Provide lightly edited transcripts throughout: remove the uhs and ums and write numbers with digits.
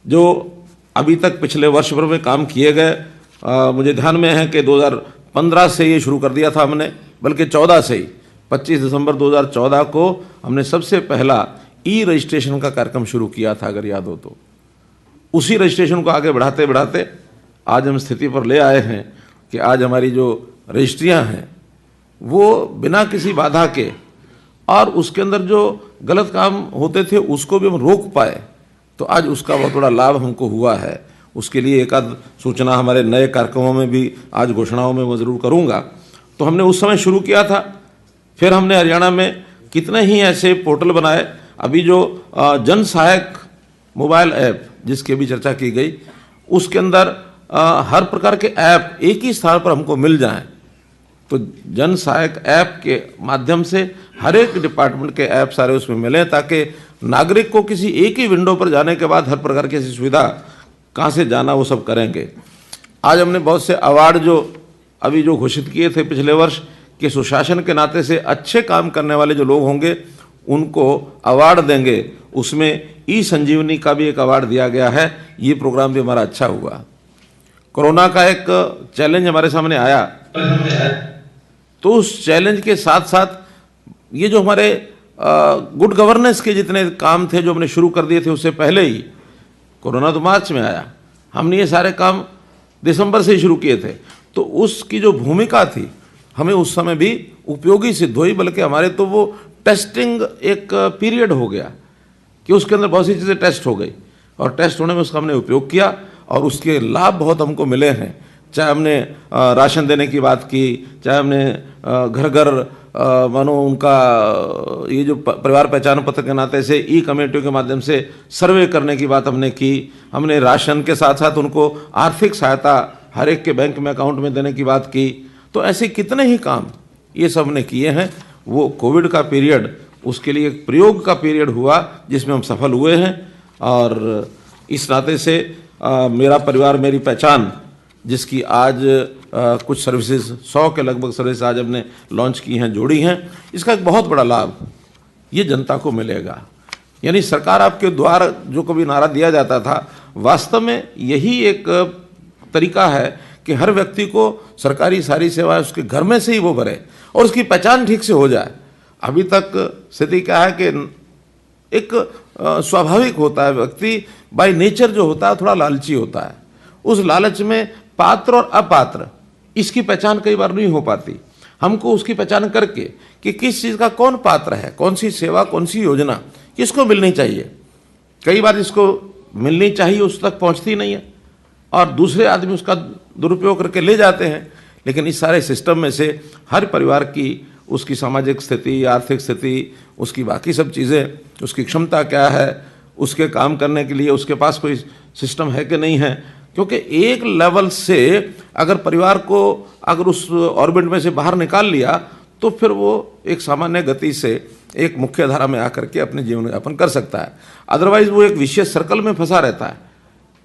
जो अभी तक पिछले वर्ष भर में काम किए गए, मुझे ध्यान में है कि 2015 से ये शुरू कर दिया था हमने, बल्कि 14 से ही 25 दिसंबर 2014 को हमने सबसे पहला ई रजिस्ट्रेशन का कार्यक्रम शुरू किया था, अगर याद हो तो। उसी रजिस्ट्रेशन को आगे बढ़ाते बढ़ाते आज हम स्थिति पर ले आए हैं कि आज हमारी जो रजिस्ट्रियां हैं वो बिना किसी बाधा के, और उसके अंदर जो गलत काम होते थे उसको भी हम रोक पाए, तो आज उसका बहुत बड़ा लाभ हमको हुआ है। उसके लिए एक आध सूचना हमारे नए कार्यक्रमों में भी आज घोषणाओं में मैं ज़रूर करूँगा। तो हमने उस समय शुरू किया था, फिर हमने हरियाणा में कितने ही ऐसे पोर्टल बनाए। अभी जो जन सहायक मोबाइल ऐप जिसकी भी चर्चा की गई, उसके अंदर हर प्रकार के ऐप एक ही स्थान पर हमको मिल जाएं, तो जन सहायक ऐप के माध्यम से हर एक डिपार्टमेंट के ऐप सारे उसमें मिलें, ताकि नागरिक को किसी एक ही विंडो पर जाने के बाद हर प्रकार की ऐसी सुविधा कहाँ से जाना वो सब करेंगे। आज हमने बहुत से अवार्ड जो अभी जो घोषित किए थे पिछले वर्ष के सुशासन के नाते से अच्छे काम करने वाले जो लोग होंगे उनको अवार्ड देंगे। उसमें ई संजीवनी का भी एक अवार्ड दिया गया है। ये प्रोग्राम भी हमारा अच्छा हुआ। कोरोना का एक चैलेंज हमारे सामने आया, तो उस चैलेंज के साथ साथ ये जो हमारे गुड गवर्नेंस के जितने काम थे जो हमने शुरू कर दिए थे उससे पहले ही, कोरोना तो मार्च में आया, हमने ये सारे काम दिसंबर से ही शुरू किए थे, तो उसकी जो भूमिका थी हमें उस समय भी उपयोगी सिद्ध हुई। बल्कि हमारे तो वो टेस्टिंग एक पीरियड हो गया कि उसके अंदर बहुत सी चीज़ें टेस्ट हो गई, और टेस्ट होने में उसका हमने उपयोग किया और उसके लाभ बहुत हमको मिले हैं। चाहे हमने राशन देने की बात की, चाहे हमने घर घर मानो उनका ये जो परिवार पहचान पत्र के नाते से ई कमेटियों के माध्यम से सर्वे करने की बात हमने की, हमने राशन के साथ साथ उनको आर्थिक सहायता हर एक के बैंक में अकाउंट में देने की बात की। तो ऐसे कितने ही काम ये सब हमने किए हैं। वो कोविड का पीरियड उसके लिए एक प्रयोग का पीरियड हुआ जिसमें हम सफल हुए हैं, और इस नाते से मेरा परिवार मेरी पहचान जिसकी आज कुछ सर्विसेज 100 के लगभग सर्विस आज हमने लॉन्च की हैं, जोड़ी हैं, इसका एक बहुत बड़ा लाभ ये जनता को मिलेगा। यानी सरकार आपके द्वार जो कभी नारा दिया जाता था, वास्तव में यही एक तरीका है कि हर व्यक्ति को सरकारी सारी सेवाएं उसके घर में से ही वो भरे और उसकी पहचान ठीक से हो जाए। अभी तक स्थिति क्या है कि एक स्वाभाविक होता है, व्यक्ति बाय नेचर जो होता है थोड़ा लालची होता है। उस लालच में पात्र और अपात्र इसकी पहचान कई बार नहीं हो पाती। हमको उसकी पहचान करके कि किस चीज़ का कौन पात्र है, कौन सी सेवा, कौन सी योजना किसको मिलनी चाहिए, कई बार जिसको मिलनी चाहिए उस तक पहुंचती नहीं है और दूसरे आदमी उसका दुरुपयोग करके ले जाते हैं। लेकिन इस सारे सिस्टम में से हर परिवार की उसकी सामाजिक स्थिति, आर्थिक स्थिति, उसकी बाकी सब चीज़ें, उसकी क्षमता क्या है, उसके काम करने के लिए उसके पास कोई सिस्टम है कि नहीं है। क्योंकि एक लेवल से अगर परिवार को अगर उस ऑर्बिट में से बाहर निकाल लिया तो फिर वो एक सामान्य गति से एक मुख्य धारा में आकर के अपने जीवन यापन कर सकता है। अदरवाइज वो एक विशेष सर्कल में फंसा रहता है,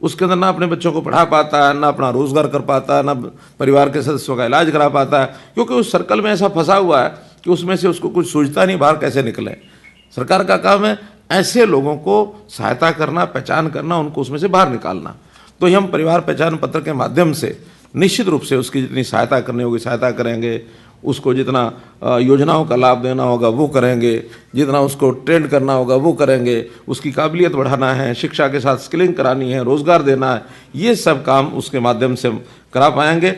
उसके अंदर ना अपने बच्चों को पढ़ा पाता है, ना अपना रोजगार कर पाता है, ना परिवार के सदस्यों का इलाज करा पाता है, क्योंकि उस सर्कल में ऐसा फंसा हुआ है कि उसमें से उसको कुछ सूझता नहीं बाहर कैसे निकले। सरकार का काम है ऐसे लोगों को सहायता करना, पहचान करना, उनको उसमें से बाहर निकालना। तो हम परिवार पहचान पत्र के माध्यम से निश्चित रूप से उसकी जितनी सहायता करनी होगी सहायता करेंगे, उसको जितना योजनाओं का लाभ देना होगा वो करेंगे, जितना उसको ट्रेंड करना होगा वो करेंगे, उसकी काबिलियत बढ़ाना है, शिक्षा के साथ स्किलिंग करानी है, रोजगार देना है, ये सब काम उसके माध्यम से हम करा पाएंगे।